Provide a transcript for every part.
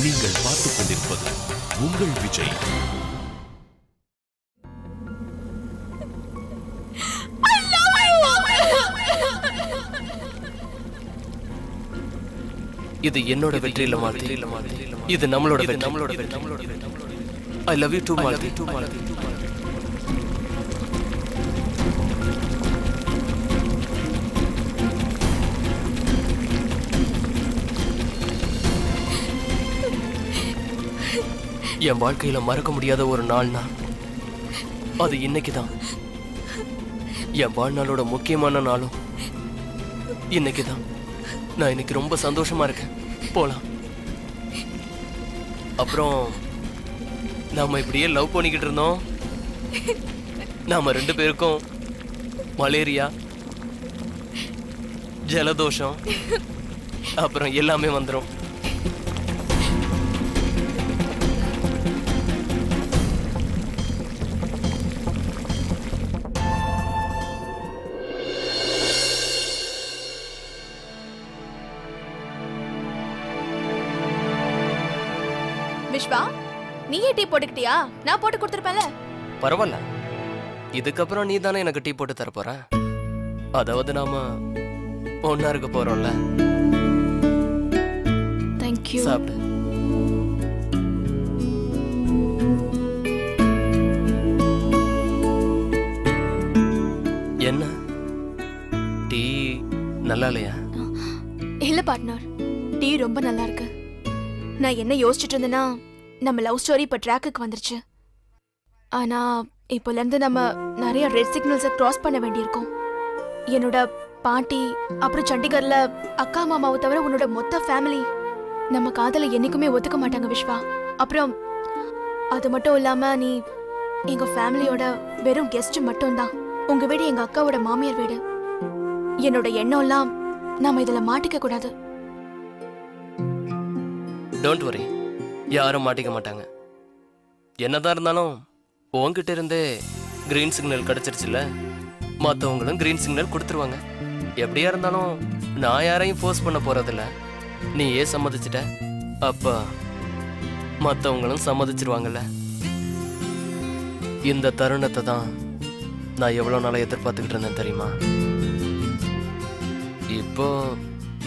நீங்கள் பார்த்துக் கொண்டிருப்பது உங்கள் விஜய். இது என்னோட வெற்றி இல்ல மாலதி, இது நம்மளோட வெற்றி. I love you too Malathi. என் வாழ்க்கையில மறக்க முடியாத ஒரு நாள்னா அது இன்னைக்குதான். என் வாழ்நாளோட முக்கியமான நாளும் இன்னைக்குதான். நான் இன்னைக்கு ரொம்ப சந்தோஷமா இருக்கேன். போலாம். அப்புறம் நாம இப்படியே லவ் பண்ணிக்கிட்டு இருந்தோம். நாம 2 பேருக்கும் மலேரியா, ஜலதோஷம், அப்புறம் எல்லாமே வந்துடும். விஷ்வா, நீயே டீ போட்டுக்கிட்டியா? நான் போட்டு கொடுத்துருப்பேன்ல. பரவாயில்ல, இதுக்கப்புறம் நீ தானே எனக்கு டீ போட்டு தர போற. அதாவது நாம ஒன்னா இருக்க போறோம்ல. தேங்க்யூ. சாப்பிடு. என்ன டீ நல்லா இல்லையா? இல்ல பார்ட்னர், டீ ரொம்ப நல்லா இருக்கு. நான் என்ன யோசிச்சுட்டு இருந்தேன்னா, நம்ம லவ் ஸ்டோரி இப்ப ட்ராக்குக்கு வந்துருச்சு. ஆனா இப்போல இருந்து நம்ம நிறைய ரெட் சிக்னல்ஸை கிராஸ் பண்ண வேண்டியிருக்கும். என்னோட பாட்டி, அப்புறம் சண்டிகர்ல அக்கா மாமாவை தவிர உன்னோட மொத்த ஃபேமிலி நம்ம காதலை என்னைக்குமே ஒத்துக்க மாட்டாங்க விஷ்வா. அப்புறம் அது மட்டும் இல்லாம நீ எங்க ஃபேமிலியோட வெறும் கெஸ்ட் மட்டும்தான். உங்க வீடு எங்க அக்காவோட மாமியார் வீடு. என்னோட எண்ணம்லாம் நாம இதுல மாட்டிக்க கூடாது. டோன்ட் வரி, யாரும் மாட்டிக்க மாட்டாங்க. என்னதான் இருந்தாலும் உன்கிட்ட இருந்தே கிரீன் சிக்னல் கிடைச்சிருச்சுல்ல, மற்றவங்களும் கிரீன் சிக்னல் கொடுத்துருவாங்க. எப்படியா இருந்தாலும் நான் யாரையும் ஃபோர்ஸ் பண்ண போறதில்ல. நீ ஏன் சம்மதிச்சிட்ட, அப்ப மற்றவங்களும் சம்மதிச்சிருவாங்கல்ல. இந்த தருணத்தை தான் நான் எவ்வளோ நாளாக எதிர்பார்த்துக்கிட்டு இருந்தேன் தெரியுமா? இப்போ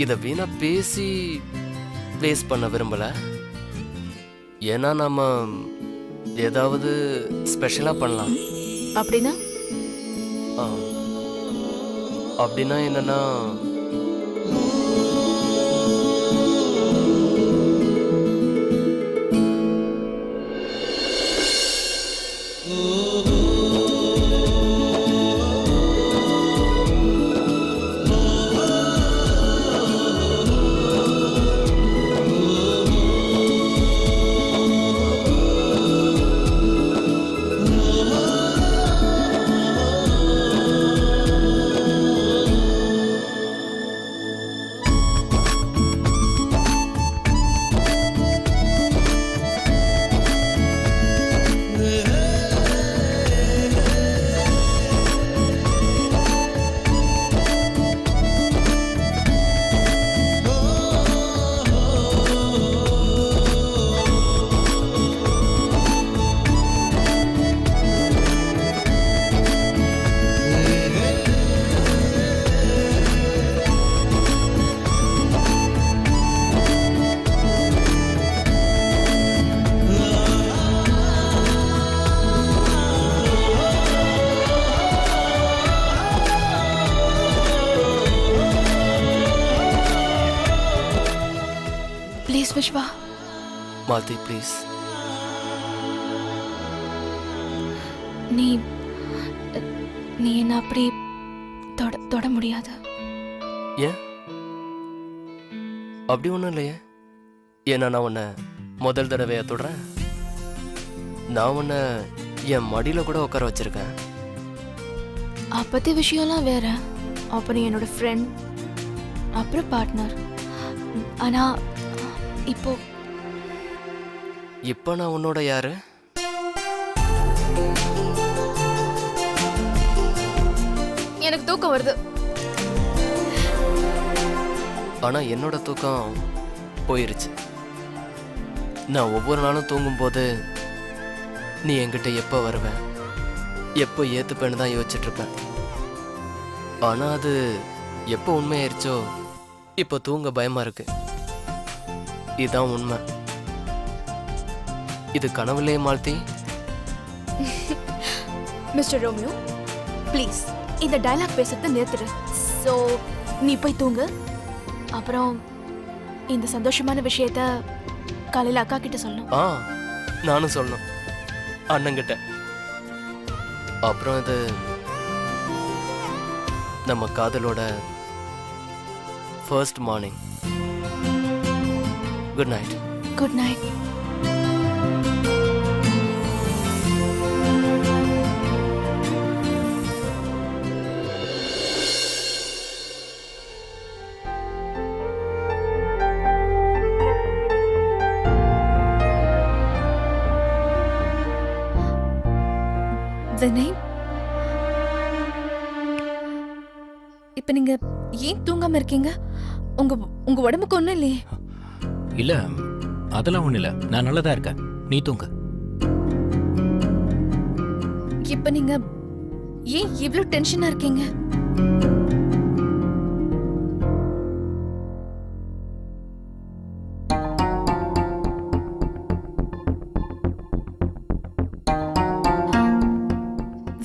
இதை வீணா பேசி வேஸ்ட் பண்ண விரும்பல. ஏன்னா நம்ம ஏதாவது ஸ்பெஷலா பண்ணலாம். அப்படின்னா அப்படின்னா என்னன்னா, ப்ளீஸ் விஷ்வா. மாலதி ப்ளீஸ். நீ நீ என்ன அப்படி தொட முடியாது. ஏன்? அப்படி ஒன்றும் இல்லையே. ஏன்னா நான் உன்னை முதல் தடவையா தொடுறேன். நான் உன்னை என் மடியில கூட உட்கார வச்சிருக்கேன். அப்பத்தி விஷயம்லாம் வேற. அப்புறம் என்னோட ஃப்ரெண்ட், அப்புறம் பார்ட்னர். ஆனா இப்போ நான் உன்னோட யாரு? எனக்கு தூக்கம் வருது. ஆனா என்னோட தூக்கம் போயிருச்சு. நான் ஒவ்வொரு நாளும் தூங்கும்போது நீ என்கிட்ட எப்போ வருவ எப்போ ஏத்துப்பேன்னு தான் யோசிச்சுட்டு இருப்பேன். ஆனா அது எப்போ உண்மையாயிருச்சோ இப்போ தூங்க பயமா இருக்கு. இதுதான் உண்மை. இது கனவுலே மாலதி. மிஸ்டர் ரோமியோ, ப்ளீஸ் இந்த டயலாக் பேசுறத நிறுத்துடு. ஸோ நீ போய் தூங்கு. அப்புறம் இந்த சந்தோஷமான விஷயத்த காலையில் அக்கா கிட்ட சொல்லணும். நானும் சொல்லணும் அண்ணங்கிட்ட. அப்புறம் இது நம்ம காதலோட first morning. Good night. Good night. Vinay, இப்ப நீங்க ஏன் தூங்காம இருக்கீங்க? உங்க உங்க உடம்புக்கு ஒண்ணும் இல்லையே? இல்ல, அதெல்லாம் ஒண்ணு இல்ல. நான் நல்லதா இருக்கேன். நீ தூங்க. இப்ப நீங்க ஏன் இவ்ளோ டென்ஷனா இருக்கீங்க?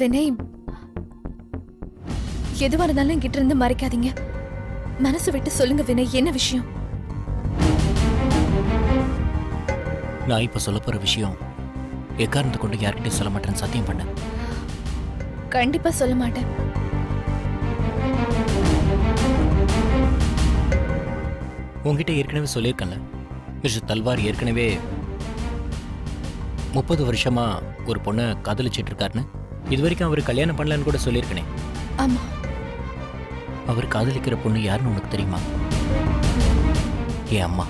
வினய், எதுவா இருந்தாலும் என்கிட்ட இருந்து மறைக்காதீங்க. மனசு விட்டு சொல்லுங்க வினய், என்ன விஷயம்? நான் இப்ப சொல்ல போற விஷயம் எக்காரணத்தை கொண்டு யார்கிட்டயும் சொல்ல மாட்டேன்னு சத்தியம் பண்ண. கண்டிப்பா சொல்ல மாட்டேன். உங்ககிட்ட ஏற்கனவே சொல்லியிருக்கேன்ல, மிஸ்டர் தல்வார் ஏற்கனவே 30 வருஷமா ஒரு பொண்ணை காதலிச்சிட்டு இருக்காருன்னு. இது வரைக்கும் அவர் கல்யாணம் பண்ணலன்னு கூட சொல்லியிருக்கனே. ஆமா. அவர் காதலிக்கிற பொண்ணு யாருன்னு உனக்கு தெரியுமா? என் அம்மா.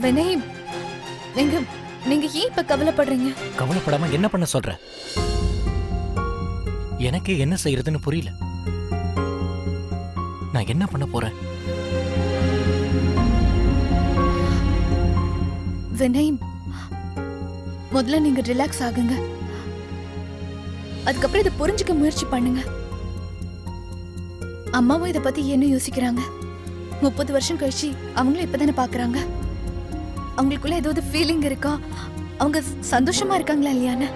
வினய், நீங்க நீங்க ஏன் இப்ப கவலைப்படுறீங்க? கவலைப்படாம என்ன பண்ண சொல்ற? எனக்கே என்ன செய்யறதுன்னு புரியல. நான் என்ன பண்ண போறேன்? வினய், முதல்ல நீங்க ரிலாக்ஸ் ஆகுங்க. அதுக்கப்புறம் இதை புரிஞ்சுக்க முயற்சி பண்ணுங்க. அம்மாவும் இதை பத்தி என்ன யோசிக்கிறாங்க? 30 வருஷம் கழிச்சு அவங்களும் இப்பதானே பாக்குறாங்க. அவங்களுக்குள்ள ஏதாவது ஃபீலிங் இருக்கா? அவங்க சந்தோஷமா இருக்காங்களா இல்லையான்னு?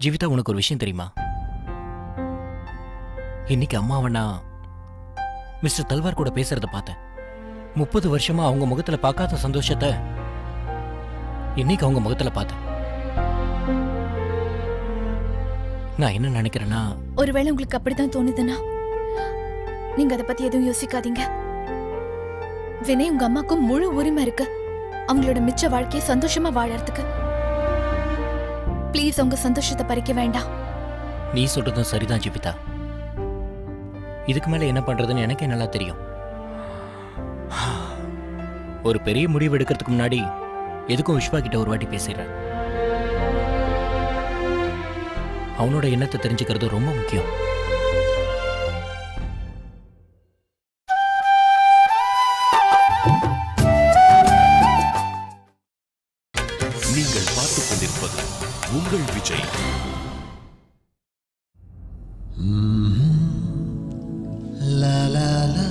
ஜீவிதா, உனக்கு ஒரு விஷயம் தெரியுமா? இன்னைக்கு அம்மாவை நான் மிஸ்டர் தல்வார் கூட பேசுறத பார்த்தேன். 30 வருஷமா அவங்க முகத்துல பார்க்காத சந்தோஷத்தை இன்னைக்கு அவங்க முகத்துல பார்த்தேன். நான் என்ன நினைக்கிறேன்னா, ஒருவேளை உங்களுக்கு அப்படித்தான் தோணுதுன்னா நீங்க அதை பத்தி எதுவும் யோசிக்காதீங்க. வினய், உங்க அம்மாக்கும் முழு உரிமை இருக்கு அவங்களோட மிச்ச வாழ்க்கையை சந்தோஷமா வாழறதுக்கு. ப்ளீஸ் உங்க சந்தோஷத்தை பறிக்க வேண்டாம். நீ சொல்றதும் சரிதான் ஜீவிதா. இதுக்கு மேல என்ன பண்றதுன்னு எனக்கே நல்லா தெரியும். ஒரு பெரிய முடிவு எடுக்கிறதுக்கு முன்னாடி எதுக்கும் விஸ்வா கிட்ட ஒரு வாட்டி பேசிடுறேன். அவனோட எண்ணத்தை தெரிஞ்சுக்கிறது ரொம்ப முக்கியம். நீங்கள் பார்த்துக் கொண்டிருப்பது உங்கள் Vijay. La la la,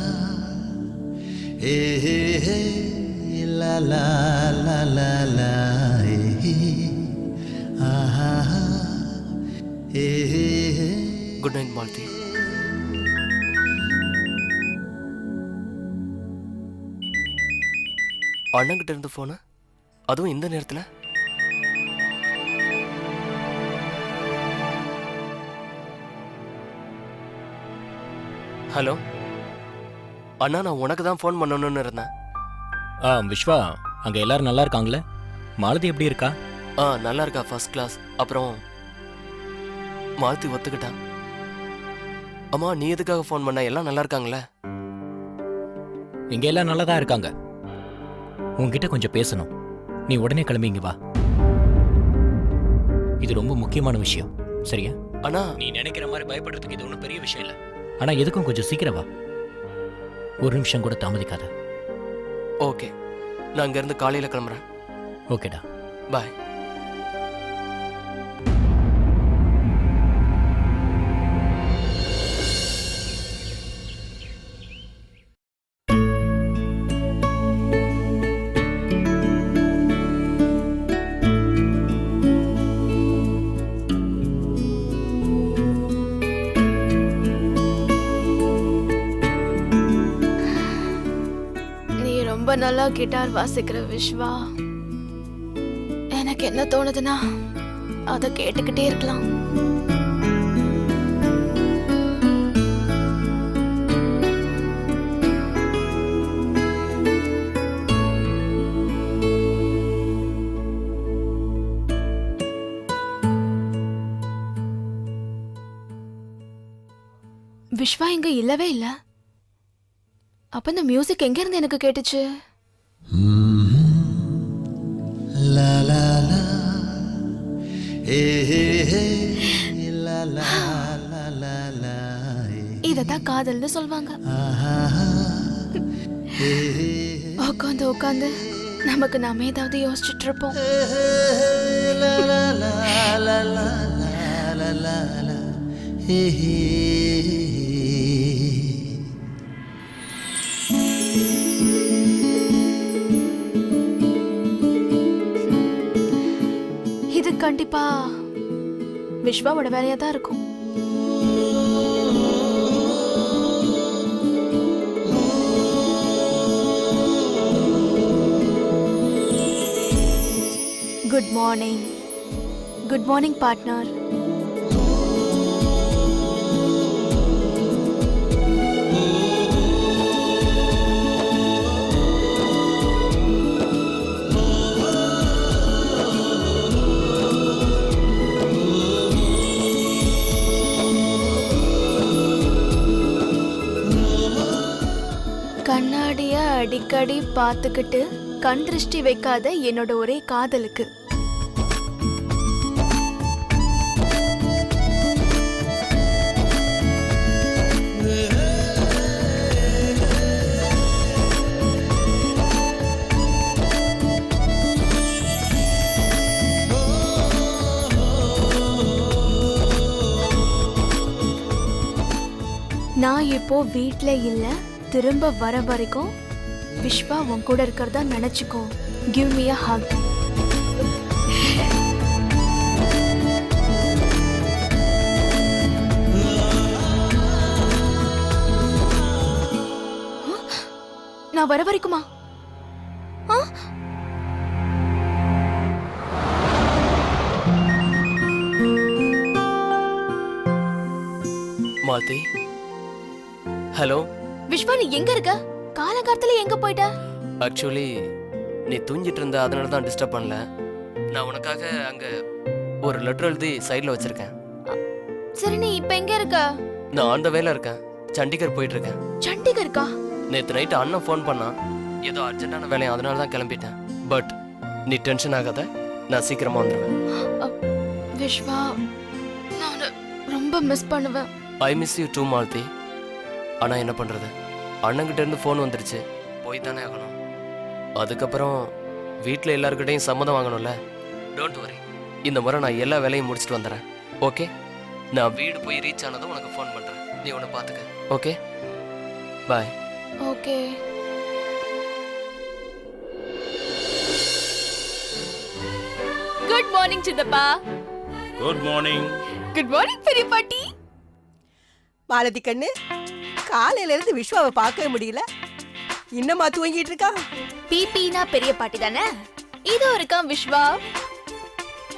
eh eh eh, la la la la la, eh ah ah, eh eh. Good night Malathi. அண்ணங்கிட்ட இருந்து போன, அதுவும் இந்த நேரத்தில். ஹலோ அண்ணா, நான் உனக்கு தான் ஃபோன் பண்ணணும்னு இருந்தேன். விஸ்வா, அங்க எல்லாரும் நல்லா இருக்காங்களே? மாலதி எப்படி இருக்கா? நல்லா இருக்கா, ஃபர்ஸ்ட் கிளாஸ். அப்புறம் மாலதி ஒத்துக்கிட்டான். அம்மா, நீ எதுக்காக ஃபோன் பண்ண? எல்லாம் நல்லா இருக்காங்களே? இங்க எல்லாம் நல்லா தான் இருக்காங்க. உன்கிட்ட கொஞ்சம் பேசணும். நீ உடனே கிளம்பி இங்க வா. இது ரொம்ப முக்கியமான விஷயம். சரியா? ஆனா நீ நினைக்கிற மாதிரி பயப்படுறதுக்கு இது ஒன்றும் பெரிய விஷயம் இல்லை. ஆனா எதுக்கும் கொஞ்சம் சீக்கிரம் வா. ஒரு நிமிஷம் கூட தாமதிக்காத. ஓகே, நான் இங்கேருந்து காலையில் கிளம்புறேன். ஓகேடா. பாய். நீ ரொம்ப நல்லா கிட்டார் வாசிக்கிற விஸ்வா. எனக்கு என்ன தோணுதுன்னா அதை கேட்டுக்கிட்டே இருக்கலாம். விஸ்வா இங்க இல்லவே இல்ல. அப்ப இந்த மியூசிக் எங்க இருந்து எனக்கு கேட்டுச்சு? La la la, eh eh eh, la la la la la, இததான் காதல்னு சொல்வாங்க. ah eh உட்காந்து உட்காந்து நமக்கு நாம ஏதாவது யோசிச்சுட்டு இருப்போம். la la la la la la la la, eh இது கண்டிப்பா விஸ்வாவோட வேலையா தான் இருக்கும். Good morning. Good morning partner. கண்ணாடிய அடிக்கடி பார்த்துக்கிட்டு கண் திருஷ்டி வைக்காத என்னோட ஒரே காதலுக்கு. நான் இப்போ வீட்ல இல்ல. திரும்ப வர வரைக்கும் விஸ்வா உன் கூட இருக்கிறதா நினைச்சுக்கோ. Give me a hug. நான் வர வரைக்குமா? மாலதி, ஹலோ. விஸ்வா, நீ எங்க இருக்க? காலங்காலத்துல எங்க போயிட்ட? ஆக்சுவலி நீ தூங்கிட்டு இருந்த, அதனால தான் டிஸ்டர்ப் பண்ணல. நான் உனக்காக அங்க ஒரு லெட்டர் எழுதி சைடில் வச்சிருக்கேன். சரி, நீ இப்ப எங்க இருக்க? நான் ஆன் த வேல இருக்கேன். சண்டிகர் போயிட்டு இருக்கேன். சண்டிகருக்கா? நேற்று நைட்டு அண்ணன் ஃபோன் பண்ணான். ஏதோ அர்ஜென்ட்டான வேலையை, அதனால தான் கிளம்பிட்டேன். பட் நீ டென்ஷன் ஆகாத, நான் சீக்கிரமா வந்துடுவேன். விஸ்வா, நான் உன்னை ரொம்ப மிஸ் பண்ணுவேன். I miss you too Malathi. ஆனால் என்ன பண்ணுறது, அண்ணங்கிட்ட இருந்து ஃபோன் வந்துருச்சு, போய் தானே ஆகணும். அதுக்கப்புறம் வீட்டில் எல்லாருக்கிட்டையும் சம்மதம் வாங்கணும்ல. டோன்ட் வரி, இந்த முறை நான் எல்லா வேலையும் முடிச்சுட்டு வந்துடுறேன். ஓகே, நான் வீடு போய் ரீச் ஆனதும் உனக்கு ஃபோன் பண்ணுறேன். நீ உன்னை பார்த்துக்க. ஓகே, பாய். ஓகே. குட் மார்னிங் சித்தப்பா. Good morning. குட் மார்னிங் பெரிய பாட்டி. மாலதி கண்ணு, காலையில இருந்து விஸ்வாவை பார்க்கவே முடியல. இன்னமா தூங்கிட்டு இருக்கா? பிபினா பெரிய பாட்டி தானே. இது இருக்கான் விஸ்வா.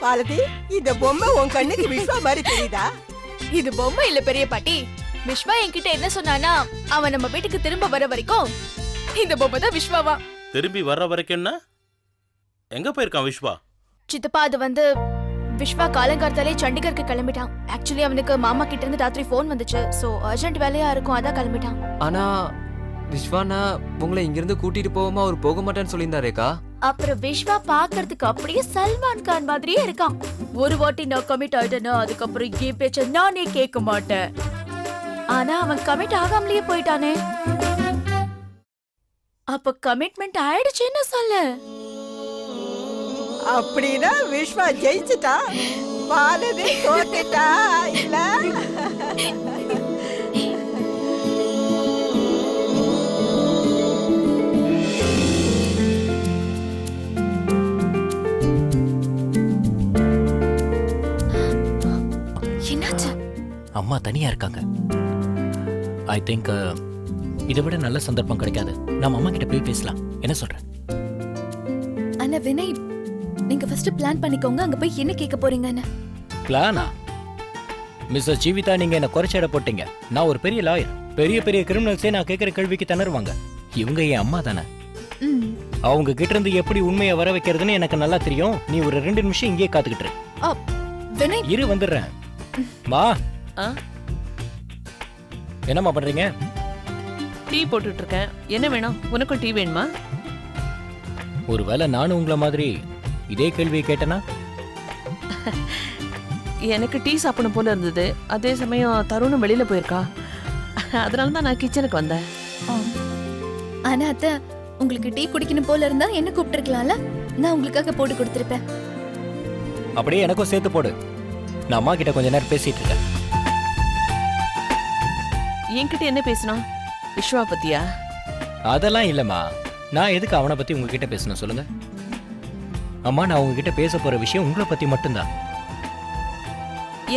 மாலதி, இந்த பொம்மை உன் கண்ணுக்கு விஸ்வா மாதிரி தெரியுதா? இது பொம்மை இல்ல பெரிய பாட்டி. விஸ்வா என்கிட்ட என்ன சொன்னானா, அவன் நம்ம வீட்டுக்கு திரும்ப வர வரைக்கும் இந்த பொம்மை தான் விஸ்வாவா. திரும்பி வர்ற வரைக்கும்னா எங்க போயிருக்கான் விஸ்வா? சித்தப்பா, அது விஸ்வா காலங்காலத்தாலே சண்டிகருக்கு கிளம்பிட்டான். ஆக்சுவலி அவனுக்கு மாமா கிட்ட இருந்து ராத்திரி ஃபோன் வந்துச்சு. சோ அர்ஜென்ட் வேலையா இருக்கும், அதான் கிளம்பிட்டான். ஆனா விஸ்வானா உங்களை இங்கிருந்து கூட்டிட்டு போகாம அவர் போக மாட்டேன்னு சொல்லியிருந்தாரேக்கா. அப்புறம் விஸ்வா பாக்குறதுக்கு அப்படியே சல்மான் கான் மாதிரியே இருக்கான். ஒரு வாட்டி நான் கமிட் ஆயிட்டேன்னா அதுக்கப்புறம் என் பேச்ச நானே கேட்க மாட்டேன். ஆனா அவன் கமிட் ஆகாமலேயே போயிட்டானே. அப்ப கமிட்மெண்ட் ஆயிடுச்சுன்னு சொல்லு. அப்படின்னா விஸ்வா ஜெயிச்சுட்டா, மாலதி தோத்துட்டா இல்ல? என்னாச்சு? அம்மா தனியா இருக்காங்க. ஐ திங்க் இதை விட நல்ல சந்தர்ப்பம் கிடைக்காது. நம்ம அம்மா கிட்ட போய் பேசலாம். என்ன சொல்ற? அண்ணா வினய், நீங்க ஃபர்ஸ்ட் பிளான் பண்ணிக்கோங்க, அங்க போய் என்ன கேட்க போறீங்கன்னு. பிளானா? மிஸ்ஸஸ் ஜீவிதா, நீங்க என்ன குறைச்ச எடை போட்டீங்க. நான் ஒரு பெரிய லாயர். பெரிய பெரிய கிரிமினல்ஸே நான் கேட்கிற கேள்விக்கு திணறுவாங்க. இவங்க என் அம்மா தானே. ம். அவங்க கிட்ட இருந்து எப்படி உண்மையை வர வைக்கிறதுன்னு எனக்கு நல்லா தெரியும். நீ ஒரு 2 நிமிஷம் இங்கேயே காத்துக்கிட்டு இரு. வினய், இரு, வந்துடுறேன். மா, ஆ, என்னம்மா பண்றீங்க? டீ போட்டுட்டு இருக்கேன். என்ன வேணும்? உனக்கும் டீ வேணுமா? ஒருவேளை நானும் உங்களை மாதிரி இதே கேள்வியை கேட்டேனா? எனக்கு டீ சாப்பிடணும் போல இருந்தது. அதே சமயம் தருணும் வெளியில போயிருக்கா. அதனால தான் நான் கிச்சனுக்கு வந்தேன். ஆனா அத்தை, உங்களுக்கு டீ குடிக்கணும் போல இருந்தா என்ன கூப்பிட்டுருக்கலாம்ல? நான் உங்களுக்காக போட்டு கொடுத்துருப்பேன். அப்படியே எனக்கும் சேர்த்து போடு. நான் அம்மா கிட்ட கொஞ்ச நேரம் பேசிட்டு இருக்கேன். என்கிட்ட என்ன பேசணும்? விஸ்வா பத்தியா? அதெல்லாம் இல்லம்மா. நான் எதுக்கு அவனை பத்தி உங்ககிட்ட பேசணும் சொல்லுங்க? அம்மா, நான் உங்ககிட்ட பேச போற விஷயம் உங்களை பத்தி மட்டும்தான்.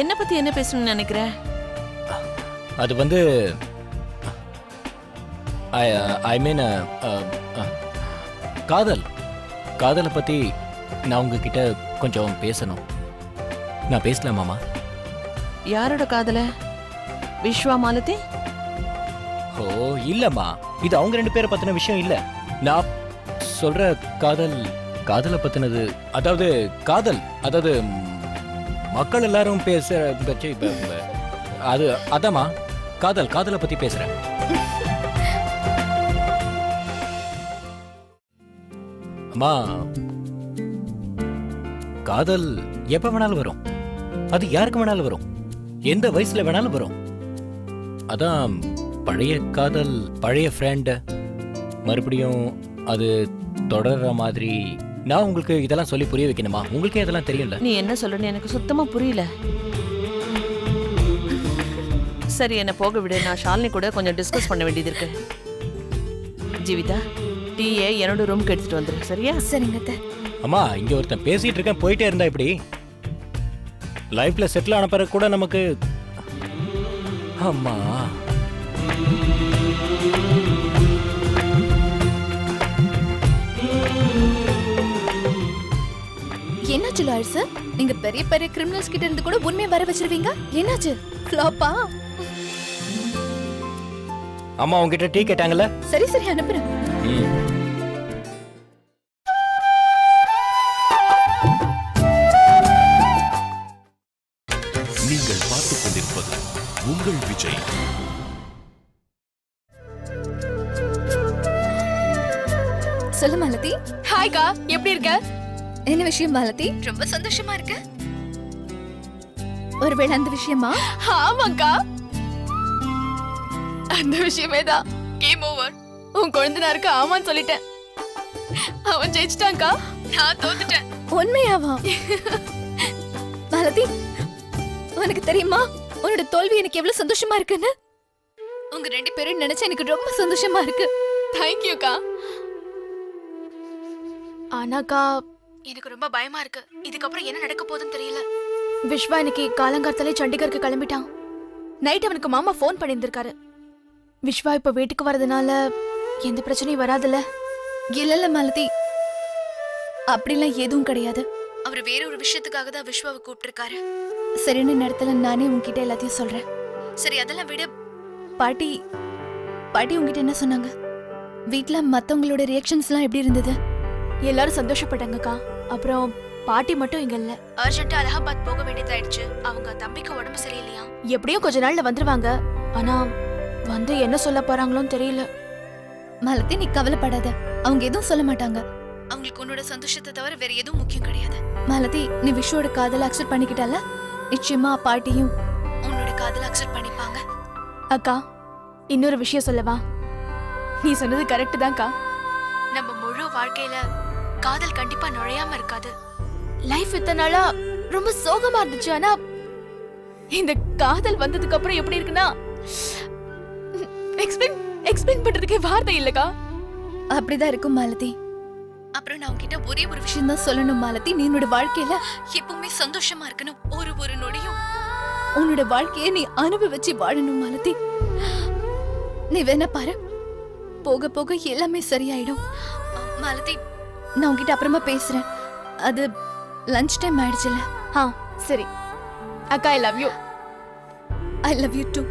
என்ன பத்தி என்ன பேசணும்னு நினைக்கிற? அது வந்து ஐ மீன் காதலை பத்தி நான் உங்ககிட்ட கொஞ்சம் பேசணும். நான் பேசலாமாமா? யாரோட காதல? விஸ்வா மாலதி? ஓ இல்லம்மா, இது அவங்க 2 பேரை பத்தின விஷயம் இல்ல. நான் சொல்ற காதலை பத்தினது. அதாவது மக்கள் எல்லாரும் அதாம்மா, காதலை பத்தி பேசுறேன். அம்மா, காதல் எப்ப வேணாலும் வரும். அது யாருக்கு வேணாலும் வரும். எந்த வயசுல வேணாலும் வரும். அதான் பழைய காதல், பழைய ஃப்ரெண்ட் மறுபடியும் அது தொடர்ற மாதிரி. நான் உங்களுக்கு இதெல்லாம் சொல்லி புரிய வைக்கணுமா? உங்களுக்கே இதெல்லாம் தெரியல. நீ என்ன சொல்றன்னு எனக்கு சுத்தமா புரியல. சரி, என்ன போக விடு. நான் ஷாலினி கூட கொஞ்சம் டிஸ்கஸ் பண்ண வேண்டியது இருக்கு. ஜீவிதா, டீயை என்னோட ரூம்க்கு எடுத்துட்டு வந்துரு. சரியா? சரிங்க அத்தை. அம்மா, இங்க ஒருத்தன் பேசிட்டு இருக்கேன், போயிட்டே இருந்தா இப்படி லைஃப்ல செட்டில் ஆன பிறகு கூட நமக்கு. அம்மா, என்னாச்சு லாயர் சார்? நீங்க பெரிய பெரிய கிரிமினல்ஸ் கிட்ட இருந்து கூட உண்மையை வர வச்சிருவீங்க. என்னாச்சு? ஃப்ளாப்பா? அம்மா உங்ககிட்ட டீ கேட்டாங்கல்ல? சரி சரி, அனுப்புறேன். நீங்கள் பார்த்துக் கொண்டிருப்பது உங்கள் விஜய். சொல்லு மாலதி. ஹாய்க்கா, எப்படி இருக்க? என்ன விஷயம் மாலதி? ரொம்ப சந்தோஷமா இருக்க? ஒருவேளை அந்த விஷயமா? ஆமாக்கா, அந்த விஷயமே தான். Game over. உன் குழந்தைனாருக்கு ஆமான்னு சொல்லிட்டேன். அவன் ஜெயிச்சிட்டான்க்கா, நான் தோத்துட்டேன். உண்மையாவா? மாலதி, உனக்கு தெரியுமா உன்னோட தோல்வி எனக்கு எவ்வளவு சந்தோஷமா இருக்குன்னு? உங்க 2 பேரும் நினைச்சா எனக்கு ரொம்ப சந்தோஷமா இருக்கு. தேங்க்யூக்கா. ஆனாக்கா, எனக்கு ரொம்ப பயமா இருக்கு. இதுக்கப்புறம் என்ன நடக்க போகுதுன்னு தெரியல. விஸ்வா இன்னைக்கு காலங்காத்தாலே சண்டிகருக்கு கிளம்பிட்டான். நைட் அவனுக்கு மாமா ஃபோன் பண்ணியிருந்திருக்காரு. விஸ்வா இப்ப வீட்டுக்கு வரதுனால எந்த பிரச்சனையும் வராதுல்ல? இல்ல மாலதி, அப்படிலாம் எதுவும் கிடையாது. அவர் வேற ஒரு விஷயத்துக்காக தான் விஸ்வாவை கூப்பிட்டிருக்காரு. சரியான நேரத்துல நானே உன்கிட்ட எல்லாத்தையும் சொல்றேன். சரி, அதெல்லாம் விட. பாட்டி உன்கிட்ட என்ன சொன்னாங்க? வீட்ல மத்தவங்களோட ரியாக்ஷன்ஸ்லாம் எப்படி இருந்தது? எல்லாரும் சந்தோஷப்பட்டாங்கக்கா. அப்புறம் பாட்டி மட்டும் இங்க இல்ல. அர்ஜென்ட்டா அலகாபாத் போக வேண்டியதாயிடுச்சு. அவங்க தம்பிக்கு உடம்பு சரியில்லையா. எப்படியும் கொஞ்ச நாள்ல வந்துருவாங்க. ஆனா வந்து என்ன சொல்ல போறாங்களோன்னு தெரியல. மாலதி, நீ கவலைப்படாத. அவங்க எதுவும் சொல்ல மாட்டாங்க. அவங்களுக்கு உன்னோட சந்தோஷத்தை தவிர வேற எதுவும் முக்கியம் கிடையாது. மாலதி, நீ விஷ்வோட காதலை அக்செப்ட் பண்ணிக்கிட்டல, நிச்சயமா பாட்டியும் உன்னோட காதலை அக்செப்ட் பண்ணிப்பாங்க. அக்கா, இன்னொரு விஷயம் சொல்லவா? நீ சொன்னது கரெக்ட் தான்க்கா. நம்ம முழு வாழ்க்கையில காதல் கண்டிப்பா நுழையாம இருக்காது. லைஃப் இத்தனை நாளா ரொம்ப சோகமா இருந்துச்சு. ஆனா இந்த காதல் வந்ததுக்கு அப்புறம் எப்படி இருக்குன்னா எக்ஸ்பிளைன் பண்றதுக்கே வார்த்தை இல்லக்கா. அப்படிதான் இருக்கும் மாலதி. அப்புறம் நான் உன்கிட்ட ஒரே ஒரு விஷயம் தான் சொல்லணும் மாலதி. நீ உன்னோட வாழ்க்கையில எப்பவுமே சந்தோஷமா இருக்கணும். ஒரு நொடியும் உன்னோட வாழ்க்கையை நீ அனுபவிச்சு வாழணும் மாலதி. நீ வேணா பாரு, போக போக எல்லாமே சரியாயிடும். மாலதி, நான் உன்கிட்ட அப்புறமா பேசுறேன். அது லஞ்ச் டைம் ஆயிடுச்சுல்ல? சரி அக்கா, I love you. I love you two.